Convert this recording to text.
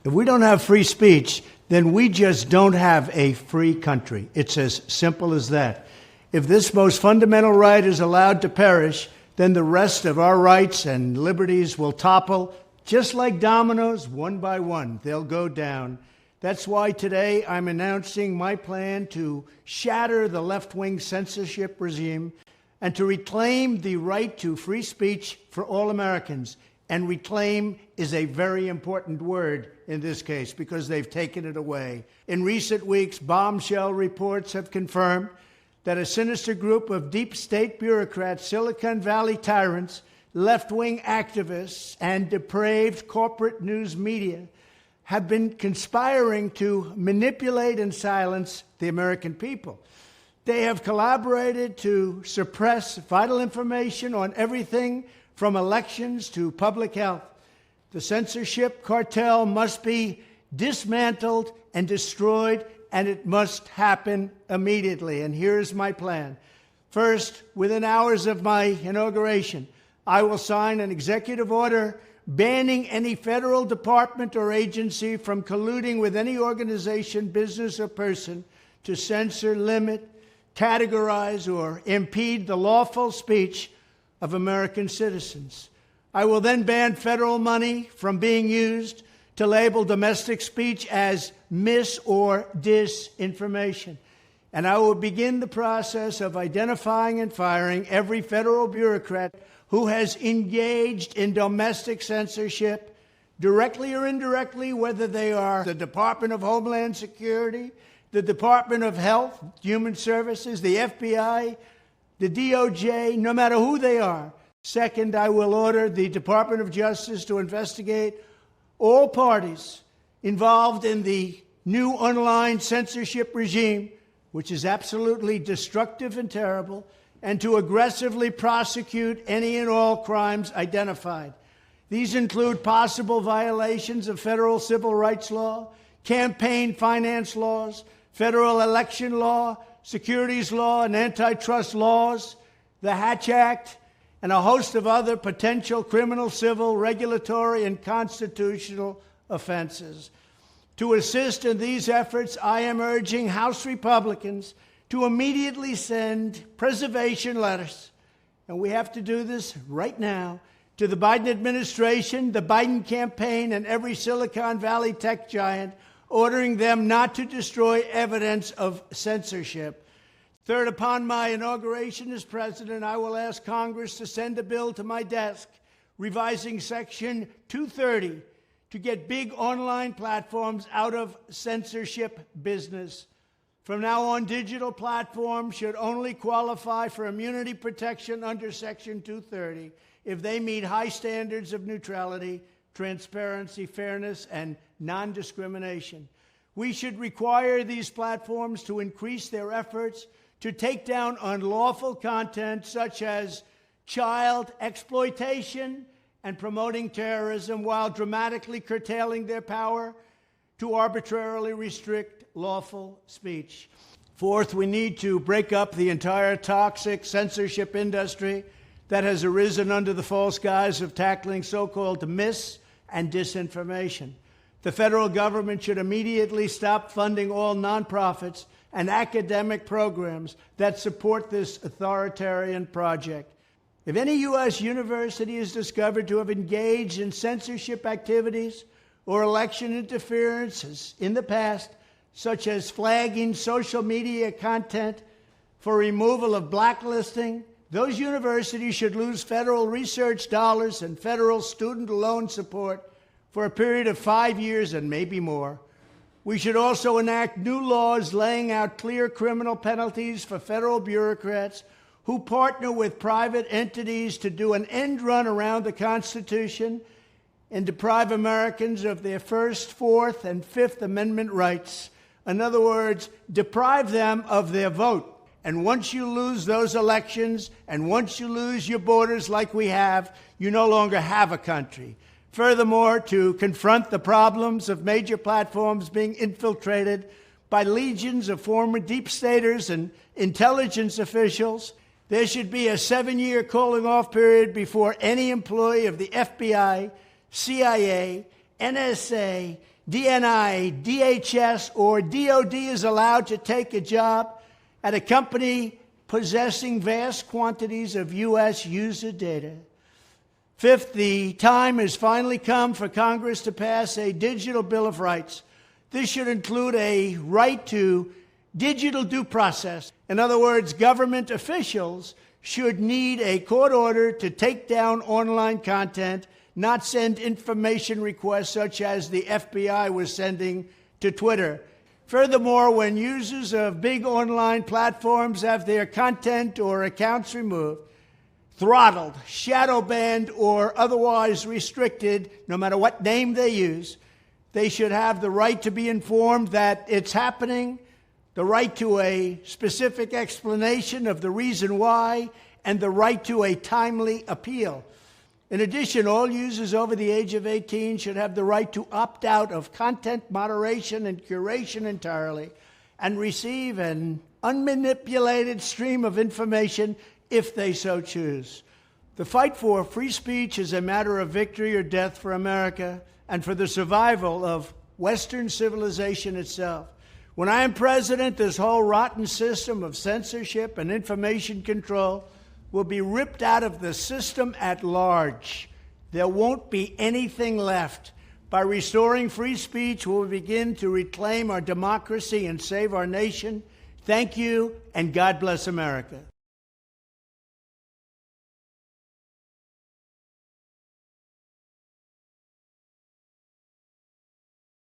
If we don't have free speech, then we just don't have a free country. It's as simple as that. If this most fundamental right is allowed to perish, then the rest of our rights and liberties will topple, just like dominoes, one by one. They'll go down. That's why today I'm announcing my plan to shatter the left-wing censorship regime and to reclaim the right to free speech for all Americans. And reclaim is a very important word in this case because they've taken it away. In recent weeks, bombshell reports have confirmed that a sinister group of deep state bureaucrats, Silicon Valley tyrants, left-wing activists, and depraved corporate news media have been conspiring to manipulate and silence the American people. They have collaborated to suppress vital information on everything from elections to public health. The censorship cartel must be dismantled and destroyed, and it must happen immediately. And here's my plan. First, within hours of my inauguration, I will sign an executive order banning any federal department or agency from colluding with any organization, business, or person to censor, limit, categorize, or impede the lawful speech of American citizens. I will then ban federal money from being used to label domestic speech as mis- or disinformation. And I will begin the process of identifying and firing every federal bureaucrat who has engaged in domestic censorship, directly or indirectly, whether they are the Department of Homeland Security, the Department of Health, Human Services, the FBI, the DOJ, no matter who they are. Second, I will order the Department of Justice to investigate all parties involved in the new online censorship regime, which is absolutely destructive and terrible, and to aggressively prosecute any and all crimes identified. These include possible violations of federal civil rights law, campaign finance laws, federal election law, securities law, and antitrust laws, the Hatch Act, and a host of other potential criminal, civil, regulatory, and constitutional offenses. To assist in these efforts, I am urging House Republicans to immediately send preservation letters, and we have to do this right now, to the Biden administration, the Biden campaign, and every Silicon Valley tech giant, ordering them not to destroy evidence of censorship. Third, upon my inauguration as president, I will ask Congress to send a bill to my desk revising Section 230 to get big online platforms out of censorship business. From now on, digital platforms should only qualify for immunity protection under Section 230 if they meet high standards of neutrality, transparency, fairness, and non-discrimination. We should require these platforms to increase their efforts to take down unlawful content such as child exploitation and promoting terrorism, while dramatically curtailing their power to arbitrarily restrict lawful speech. Fourth, we need to break up the entire toxic censorship industry that has arisen under the false guise of tackling so-called mis- and disinformation. The federal government should immediately stop funding all nonprofits and academic programs that support this authoritarian project. If any U.S. university is discovered to have engaged in censorship activities or election interferences in the past, such as flagging social media content for removal of blacklisting, those universities should lose federal research dollars and federal student loan support for a period of 5 years and maybe more. We should also enact new laws laying out clear criminal penalties for federal bureaucrats who partner with private entities to do an end run around the Constitution and deprive Americans of their First, Fourth, and Fifth Amendment rights. In other words, deprive them of their vote. And once you lose those elections, and once you lose your borders like we have, you no longer have a country. Furthermore, to confront the problems of major platforms being infiltrated by legions of former deep staters and intelligence officials, there should be a 7-year cooling-off period before any employee of the FBI, CIA, NSA, DNI, DHS, or DOD is allowed to take a job at a company possessing vast quantities of U.S. user data. Fifth, the time has finally come for Congress to pass a digital Bill of Rights. This should include a right to digital due process. In other words, government officials should need a court order to take down online content, not send information requests such as the FBI was sending to Twitter. Furthermore, when users of big online platforms have their content or accounts removed, throttled, shadow banned, or otherwise restricted, no matter what name they use, they should have the right to be informed that it's happening, the right to a specific explanation of the reason why, and the right to a timely appeal. In addition, all users over the age of 18 should have the right to opt out of content moderation and curation entirely and receive an unmanipulated stream of information if they so choose. The fight for free speech is a matter of victory or death for America and for the survival of Western civilization itself. When I am president, this whole rotten system of censorship and information control will be ripped out of the system at large. There won't be anything left. By restoring free speech, we'll begin to reclaim our democracy and save our nation. Thank you, and God bless America.